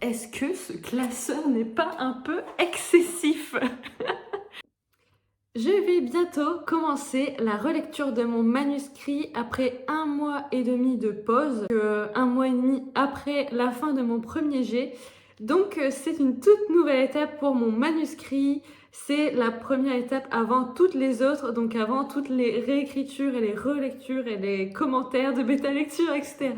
Est-ce que ce classeur n'est pas un peu excessif? Je vais bientôt commencer la relecture de mon manuscrit après 1 mois et demi de pause, 1 mois et demi après la fin de mon premier jet. Donc c'est une toute nouvelle étape pour mon manuscrit. C'est la première étape avant toutes les autres, donc avant toutes les réécritures et les relectures et les commentaires de bêta lecture, etc.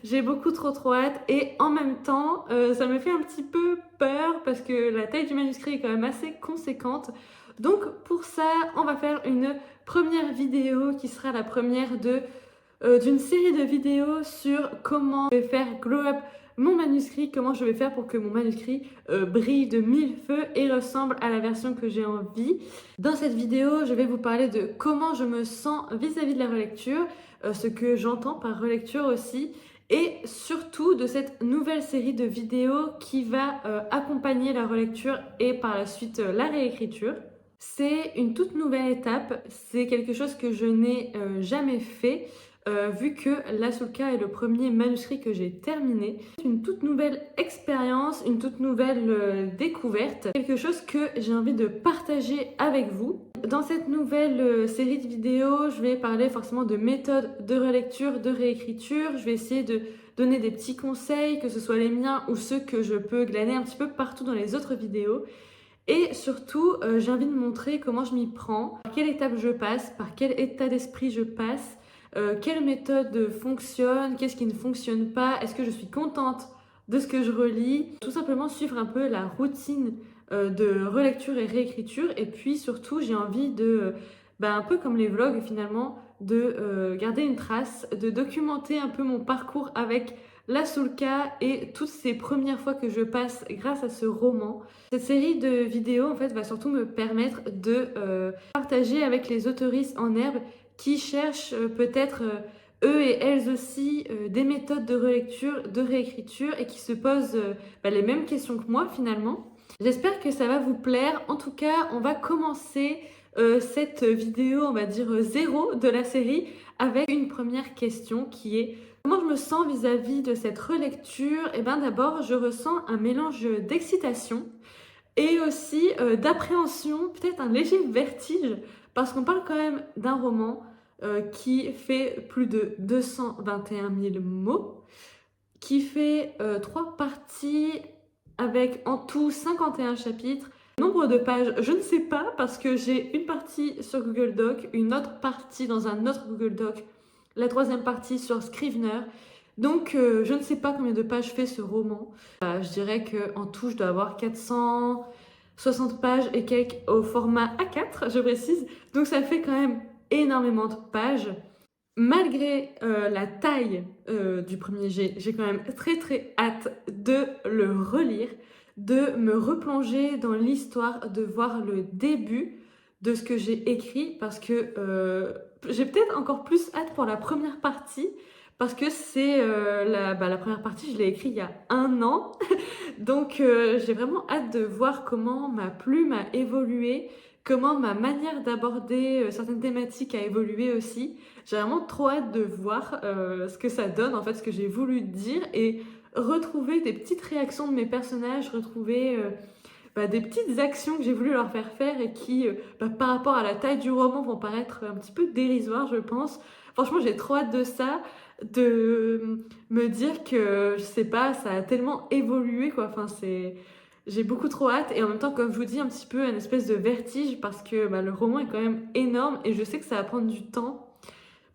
J'ai beaucoup trop hâte et en même temps, ça me fait un petit peu peur parce que la taille du manuscrit est quand même assez conséquente. Donc pour ça, on va faire une première vidéo qui sera la première d'une série de vidéos sur comment je vais faire glow up mon manuscrit, comment je vais faire pour que mon manuscrit brille de mille feux et ressemble à la version que j'ai envie. Dans cette vidéo, je vais vous parler de comment je me sens vis-à-vis de la relecture, ce que j'entends par relecture aussi, et surtout de cette nouvelle série de vidéos qui va accompagner la relecture et par la suite la réécriture. C'est une toute nouvelle étape, c'est quelque chose que je n'ai jamais fait, vu que l'Asulka est le premier manuscrit que j'ai terminé. C'est une toute nouvelle expérience, une toute nouvelle découverte, quelque chose que j'ai envie de partager avec vous. Dans cette nouvelle série de vidéos, je vais parler forcément de méthodes de relecture, de réécriture. Je vais essayer de donner des petits conseils, que ce soit les miens ou ceux que je peux glaner un petit peu partout dans les autres vidéos. Et surtout, j'ai envie de montrer comment je m'y prends, par quelle étape je passe, par quel état d'esprit je passe, quelle méthode fonctionne, qu'est-ce qui ne fonctionne pas, est-ce que je suis contente de ce que je relis. Tout simplement suivre un peu la routine de relecture et réécriture. Et puis surtout, j'ai envie de, un peu comme les vlogs finalement, de garder une trace, de documenter un peu mon parcours avec la Sulka et toutes ces premières fois que je passe grâce à ce roman. Cette série de vidéos en fait va surtout me permettre de partager avec les autoristes en herbe qui cherchent peut-être eux et elles aussi des méthodes de relecture, de réécriture et qui se posent les mêmes questions que moi finalement. J'espère que ça va vous plaire. En tout cas, on va commencer cette vidéo, on va dire zéro de la série, avec une première question qui est: comment je me sens vis-à-vis de cette relecture? Et bien d'abord, je ressens un mélange d'excitation et aussi d'appréhension, peut-être un léger vertige, parce qu'on parle quand même d'un roman qui fait plus de 221 000 mots, qui fait 3 parties avec en tout 51 chapitres. Nombre de pages, je ne sais pas, parce que j'ai une partie sur Google Doc, une autre partie dans un autre Google Doc, la troisième partie sur Scrivener. Donc je ne sais pas combien de pages fait ce roman. Je dirais qu'en tout, je dois avoir 460 pages et quelques au format A4, je précise. Donc ça fait quand même énormément de pages. Malgré la taille du premier jet, j'ai quand même très hâte de le relire, de me replonger dans l'histoire, de voir le début de ce que j'ai écrit, parce que j'ai peut-être encore plus hâte pour la première partie, parce que c'est la première partie, je l'ai écrite il y a 1 an. Donc j'ai vraiment hâte de voir comment ma plume a évolué, comment ma manière d'aborder certaines thématiques a évolué aussi. J'ai vraiment trop hâte de voir ce que ça donne, en fait, ce que j'ai voulu dire, et retrouver des petites réactions de mes personnages, retrouver des petites actions que j'ai voulu leur faire faire et qui, par rapport à la taille du roman, vont paraître un petit peu dérisoires, je pense. Franchement, j'ai trop hâte de ça, de me dire que, je sais pas, ça a tellement évolué, quoi. Enfin, j'ai beaucoup trop hâte, et en même temps, comme je vous dis, un petit peu une espèce de vertige, parce que le roman est quand même énorme et je sais que ça va prendre du temps.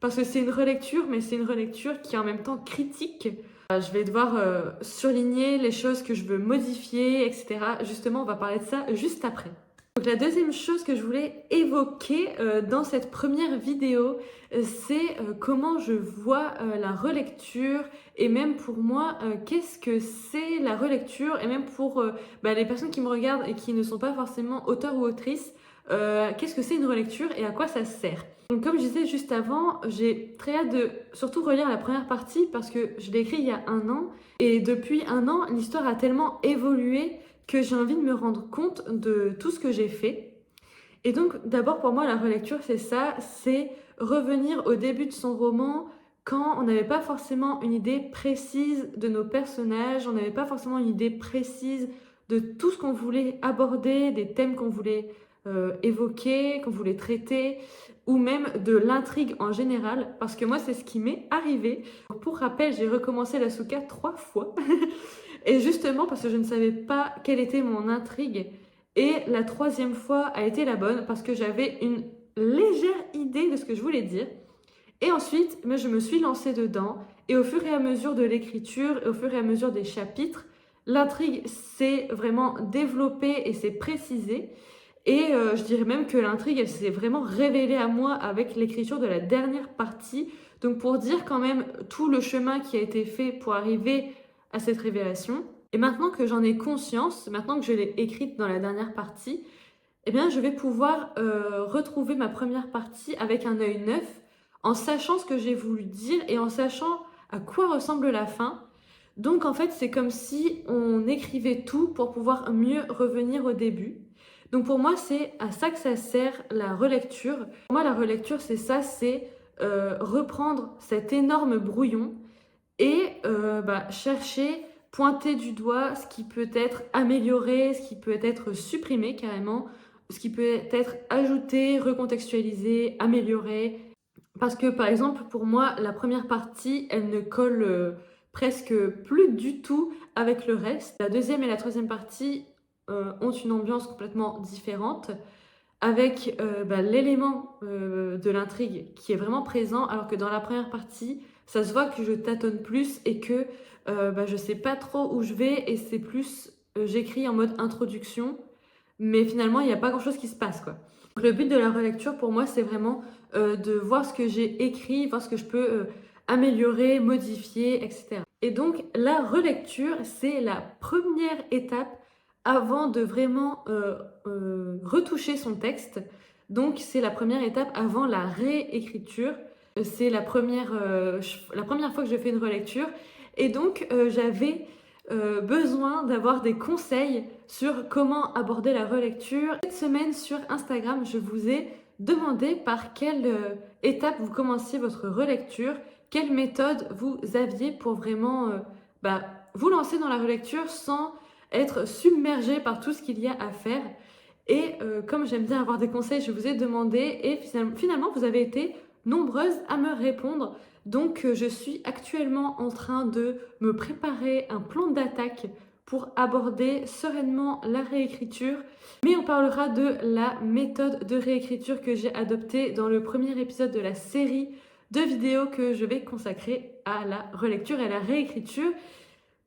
Parce que c'est une relecture, mais c'est une relecture qui est en même temps critique. Je vais devoir surligner les choses que je veux modifier, etc. Justement, on va parler de ça juste après. Donc la deuxième chose que je voulais évoquer dans cette première vidéo, c'est comment je vois la relecture, et même pour moi, qu'est-ce que c'est la relecture, et même pour les personnes qui me regardent et qui ne sont pas forcément auteurs ou autrices, qu'est-ce que c'est une relecture et à quoi ça sert. Donc comme je disais juste avant, j'ai très hâte de surtout relire la première partie parce que je l'ai écrit il y a 1 an, et depuis 1 an, l'histoire a tellement évolué que j'ai envie de me rendre compte de tout ce que j'ai fait. Et donc d'abord pour moi la relecture c'est ça, c'est revenir au début de son roman, quand on n'avait pas forcément une idée précise de nos personnages, on n'avait pas forcément une idée précise de tout ce qu'on voulait aborder, des thèmes qu'on voulait évoquer, qu'on voulait traiter, ou même de l'intrigue en général, parce que moi c'est ce qui m'est arrivé. Pour rappel, j'ai recommencé la Souka 3 fois, et justement parce que je ne savais pas quelle était mon intrigue, et la troisième fois a été la bonne, parce que j'avais une légère idée de ce que je voulais dire. Et ensuite, je me suis lancée dedans et au fur et à mesure de l'écriture, et au fur et à mesure des chapitres, l'intrigue s'est vraiment développée et s'est précisée. Et je dirais même que l'intrigue, elle s'est vraiment révélée à moi avec l'écriture de la dernière partie. Donc pour dire quand même tout le chemin qui a été fait pour arriver à cette révélation. Et maintenant que j'en ai conscience, maintenant que je l'ai écrite dans la dernière partie, eh bien je vais pouvoir retrouver ma première partie avec un œil neuf, en sachant ce que j'ai voulu dire et en sachant à quoi ressemble la fin. Donc en fait, c'est comme si on écrivait tout pour pouvoir mieux revenir au début. Donc pour moi, c'est à ça que ça sert la relecture. Pour moi, la relecture, c'est ça, c'est reprendre cet énorme brouillon et chercher, pointer du doigt ce qui peut être amélioré, ce qui peut être supprimé carrément, ce qui peut être ajouté, recontextualisé, amélioré. Parce que par exemple, pour moi, la première partie, elle ne colle presque plus du tout avec le reste. La deuxième et la troisième partie ont une ambiance complètement différente, avec l'élément de l'intrigue qui est vraiment présent, alors que dans la première partie, ça se voit que je tâtonne plus et que je sais pas trop où je vais, et c'est plus j'écris en mode introduction, mais finalement il n'y a pas grand chose qui se passe, quoi. Donc, le but de la relecture pour moi, c'est vraiment de voir ce que j'ai écrit, voir ce que je peux améliorer, modifier, etc. Et donc la relecture, c'est la première étape avant de vraiment retoucher son texte. Donc c'est la première étape avant la réécriture. C'est la première fois que je fais une relecture. Et donc j'avais besoin d'avoir des conseils sur comment aborder la relecture. Cette semaine sur Instagram, je vous ai demandé par quelle étape vous commenciez votre relecture, quelle méthode vous aviez pour vraiment vous lancer dans la relecture sans être submergé par tout ce qu'il y a à faire. Et comme j'aime bien avoir des conseils, je vous ai demandé et finalement vous avez été nombreuses à me répondre. Donc je suis actuellement en train de me préparer un plan d'attaque pour aborder sereinement la réécriture. Mais on parlera de la méthode de réécriture que j'ai adoptée dans le premier épisode de la série de vidéos que je vais consacrer à la relecture et à la réécriture.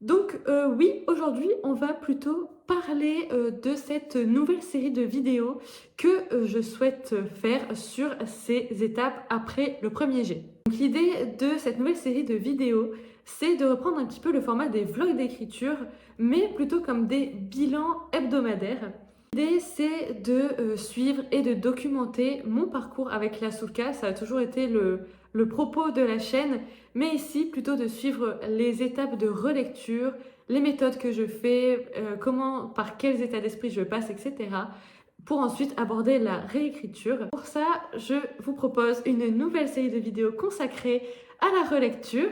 Donc oui, aujourd'hui, on va plutôt parler de cette nouvelle série de vidéos que je souhaite faire sur ces étapes après le premier jet. Donc l'idée de cette nouvelle série de vidéos, c'est de reprendre un petit peu le format des vlogs d'écriture, mais plutôt comme des bilans hebdomadaires. L'idée, c'est de suivre et de documenter mon parcours avec la Souka. Ça a toujours été le propos de la chaîne, mais ici, plutôt de suivre les étapes de relecture, les méthodes que je fais, par quels états d'esprit je passe, etc. pour ensuite aborder la réécriture. Pour ça, je vous propose une nouvelle série de vidéos consacrée à la relecture.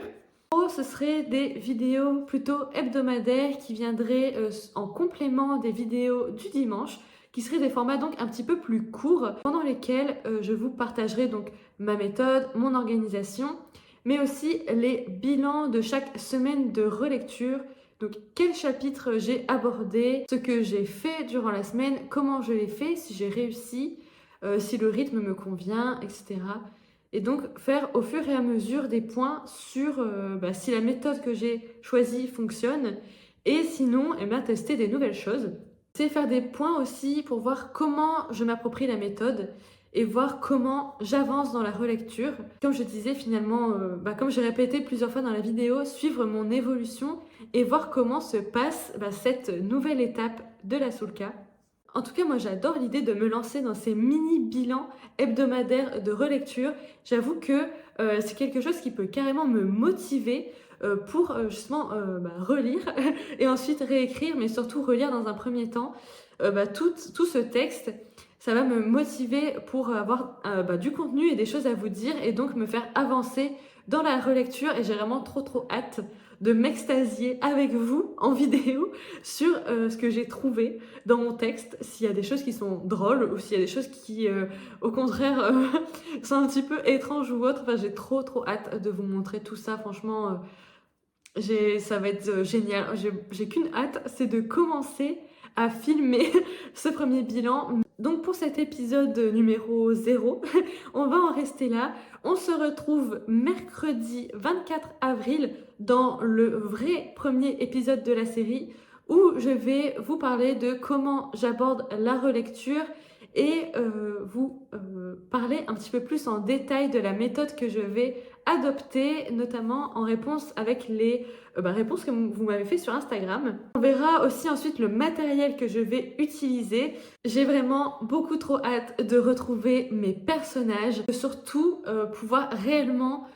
Ce seraient des vidéos plutôt hebdomadaires qui viendraient en complément des vidéos du dimanche, qui seraient des formats donc un petit peu plus courts, pendant lesquels je vous partagerai donc ma méthode, mon organisation, mais aussi les bilans de chaque semaine de relecture. Donc quel chapitre j'ai abordé, ce que j'ai fait durant la semaine, comment je l'ai fait, si j'ai réussi, si le rythme me convient, etc. Et donc faire au fur et à mesure des points sur si la méthode que j'ai choisie fonctionne, et sinon tester des nouvelles choses. C'est faire des points aussi pour voir comment je m'approprie la méthode et voir comment j'avance dans la relecture. Comme je disais finalement, comme j'ai répété plusieurs fois dans la vidéo, suivre mon évolution et voir comment se passe cette nouvelle étape de la Soulka. En tout cas, moi j'adore l'idée de me lancer dans ces mini-bilans hebdomadaires de relecture. J'avoue que c'est quelque chose qui peut carrément me motiver pour justement relire et ensuite réécrire, mais surtout relire dans un premier temps tout ce texte. Ça va me motiver pour avoir du contenu et des choses à vous dire, et donc me faire avancer dans la relecture et j'ai vraiment trop hâte de m'extasier avec vous en vidéo sur ce que j'ai trouvé dans mon texte, s'il y a des choses qui sont drôles ou s'il y a des choses qui, au contraire, sont un petit peu étranges ou autres. Enfin, j'ai trop hâte de vous montrer tout ça. Franchement, ça va être génial. J'ai qu'une hâte, c'est de commencer à filmer ce premier bilan. Donc pour cet épisode numéro 0, on va en rester là. On se retrouve mercredi 24 avril dans le vrai premier épisode de la série où je vais vous parler de comment j'aborde la relecture et vous parler un petit peu plus en détail de la méthode que je vais adopter, notamment en réponse avec les réponses que vous m'avez fait sur Instagram. On verra aussi ensuite le matériel que je vais utiliser. J'ai vraiment beaucoup trop hâte de retrouver mes personnages, de surtout pouvoir réellement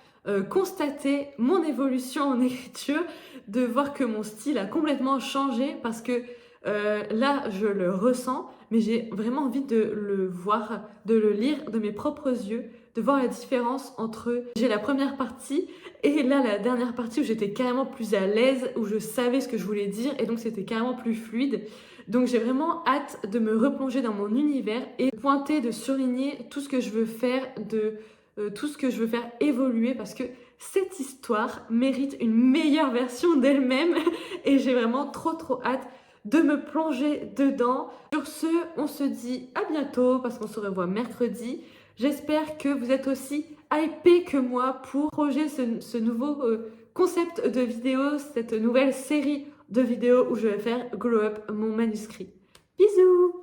constater mon évolution en écriture, de voir que mon style a complètement changé parce que là je le ressens, mais j'ai vraiment envie de le voir, de le lire de mes propres yeux, de voir la différence entre j'ai la première partie et là la dernière partie où j'étais carrément plus à l'aise, où je savais ce que je voulais dire et donc c'était carrément plus fluide. Donc j'ai vraiment hâte de me replonger dans mon univers et pointer, de surligner tout ce que je veux faire, tout ce que je veux faire évoluer parce que cette histoire mérite une meilleure version d'elle-même et j'ai vraiment trop hâte de me plonger dedans. Sur ce, on se dit à bientôt parce qu'on se revoit mercredi. J'espère que vous êtes aussi hypés que moi pour projeter ce nouveau concept de vidéo, cette nouvelle série de vidéos où je vais faire glow up mon manuscrit. Bisous!